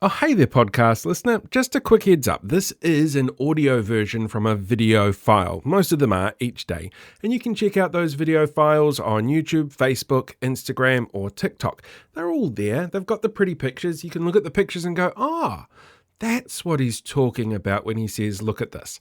Oh, hey there, podcast listener. Just a quick heads up. This is an audio version from a video file. Most of them are each day. And you can check out those video files on YouTube, Facebook, Instagram, or TikTok. They're all there. They've got the pretty pictures. You can look at the pictures and go, that's what he's talking about when he says, look at this.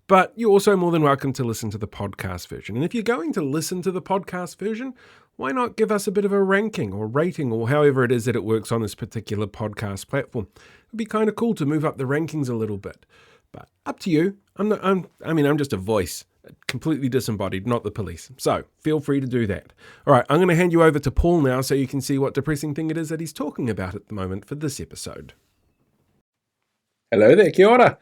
But you're also more than welcome to listen to the podcast version. And if you're going to listen to the podcast version, why not give us a bit of a ranking or rating or however it is that it works on this particular podcast platform? It'd be kind of cool to move up the rankings a little bit. But up to you. I'm just a voice, completely disembodied, not the police. So feel free to do that. All right, I'm going to hand you over to Paul now so you can see what depressing thing it is that he's talking about at the moment for this episode. Hello there, kia ora.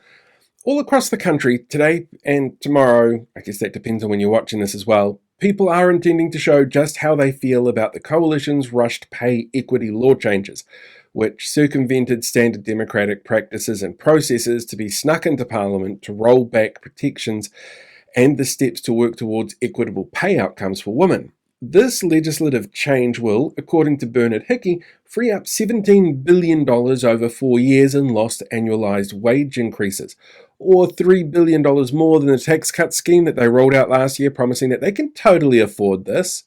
All across the country, today and tomorrow, I guess that depends on when you're watching this as well, people are intending to show just how they feel about the coalition's rushed pay equity law changes, which circumvented standard democratic practices and processes to be snuck into Parliament to roll back protections and the steps to work towards equitable pay outcomes for women. This legislative change will, according to Bernard Hickey, free up $17 billion over 4 years in lost annualised wage increases, or $3 billion more than the tax cut scheme that they rolled out last year, promising that they can totally afford this.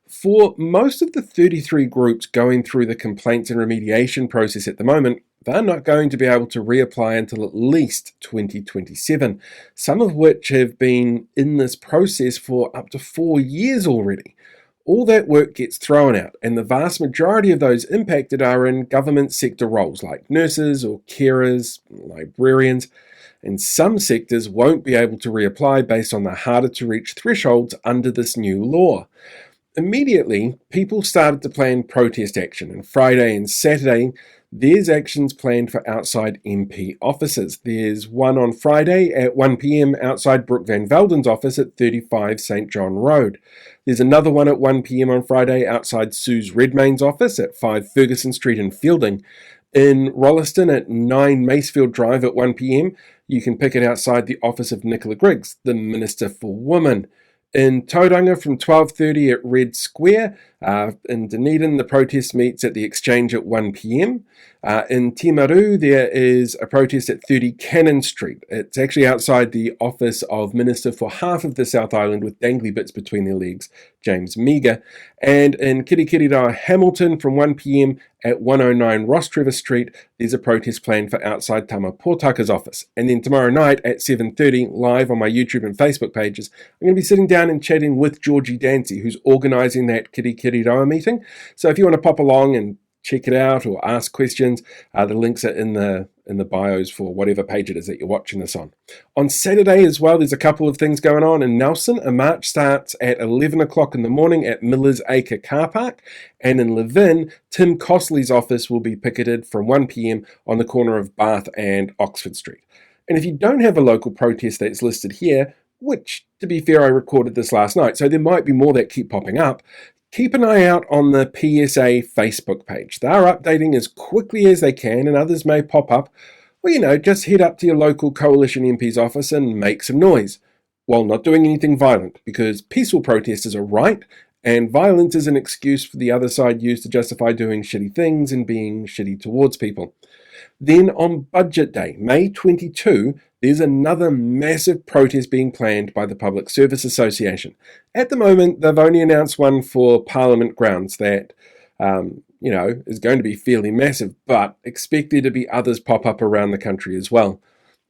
For most of the 33 groups going through the complaints and remediation process at the moment, they're not going to be able to reapply until at least 2027, some of which have been in this process for up to 4 years already. All that work gets thrown out, and the vast majority of those impacted are in government sector roles like nurses or carers, librarians, and some sectors won't be able to reapply based on the harder to reach thresholds under this new law. Immediately, people started to plan protest action, and Friday and Saturday, there's actions planned for outside MP offices. There's one on Friday at 1 p.m. outside Brooke Van Velden's office at 35 St John Road. There's another one at 1 p.m. on Friday outside Sue's Redmayne's office at 5 Ferguson Street in Fielding. In Rolleston at 9 Macefield Drive at 1 p.m, you can pick it outside the office of Nicola Griggs, the Minister for Women. In Tauranga from 12:30 at Red Square. In Dunedin, the protest meets at the Exchange at 1 p.m. In Timaru, there is a protest at 30 Cannon Street. It's actually outside the office of Minister for half of the South Island with dangly bits between their legs, James Meagher. And in Kirikiriroa, Hamilton, from 1 p.m. at 109 Ross Trevor Street, there's a protest planned for outside Tama Pōtaka's office. And then tomorrow night at 7:30, live on my YouTube and Facebook pages, I'm going to be sitting down and chatting with Georgie Dancy, who's organising that Kirikiriroa meeting. So if you want to pop along and check it out or ask questions, the links are in the bios for whatever page it is that you're watching this on. On Saturday as well, there's a couple of things going on. In Nelson, a march starts at 11 o'clock in the morning at Miller's Acre Car Park. And in Levin, Tim Costley's office will be picketed from 1 p.m. on the corner of Bath and Oxford Street. And if you don't have a local protest that's listed here, which, to be fair, I recorded this last night, so there might be more that keep popping up, keep an eye out on the PSA Facebook page. They're updating as quickly as they can, and others may pop up. Well, just head up to your local Coalition MP's office and make some noise, while not doing anything violent, because peaceful protesters are right, and violence is an excuse for the other side used to justify doing shitty things and being shitty towards people. Then on Budget Day, May 22, there's another massive protest being planned by the Public Service Association. At the moment, they've only announced one for Parliament grounds that, is going to be fairly massive, but expect there to be others pop up around the country as well.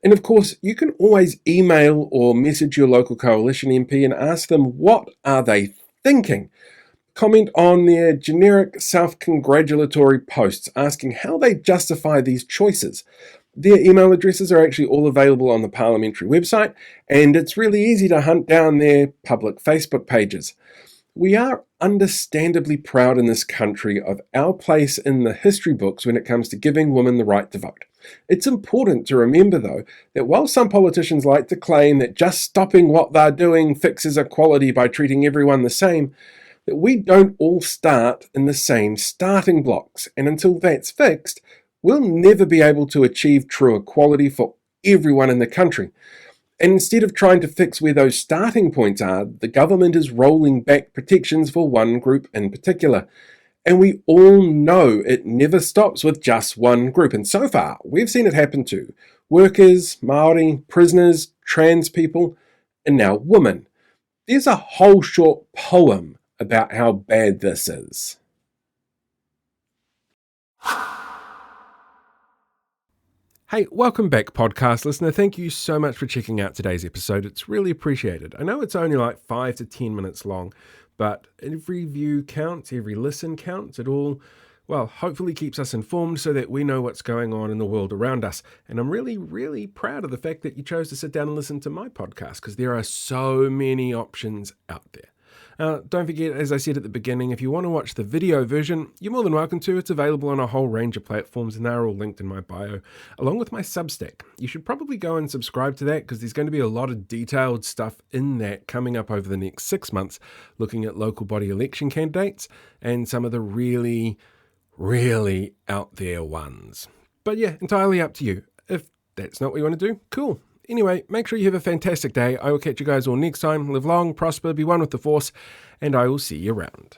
And of course, you can always email or message your local Coalition MP and ask them what are they thinking. Comment on their generic self-congratulatory posts asking how they justify these choices. Their email addresses are actually all available on the parliamentary website, and it's really easy to hunt down their public Facebook pages. We are understandably proud in this country of our place in the history books when it comes to giving women the right to vote. It's important to remember, though, that while some politicians like to claim that just stopping what they're doing fixes equality by treating everyone the same, that we don't all start in the same starting blocks, and until that's fixed, we'll never be able to achieve true equality for everyone in the country. And instead of trying to fix where those starting points are, the government is rolling back protections for one group in particular. And we all know it never stops with just one group. And so far, we've seen it happen to workers, Māori, prisoners, trans people, and now women. There's a whole short poem about how bad this is. Hey, welcome back, podcast listener. Thank you so much for checking out today's episode. It's really appreciated. I know it's only like 5 to 10 minutes long, but every view counts, every listen counts. It all, well, hopefully keeps us informed so that we know what's going on in the world around us. And I'm really, really proud of the fact that you chose to sit down and listen to my podcast, because there are so many options out there. Don't forget, as I said at the beginning, if you want to watch the video version, you're more than welcome to. It's available on a whole range of platforms, and they're all linked in my bio, along with my Substack. You should probably go and subscribe to that, because there's going to be a lot of detailed stuff in that coming up over the next 6 months, looking at local body election candidates and some of the really, really out there ones. But yeah, entirely up to you. If that's not what you want to do, cool. Anyway, make sure you have a fantastic day. I will catch you guys all next time. Live long, prosper, be one with the Force, and I will see you around.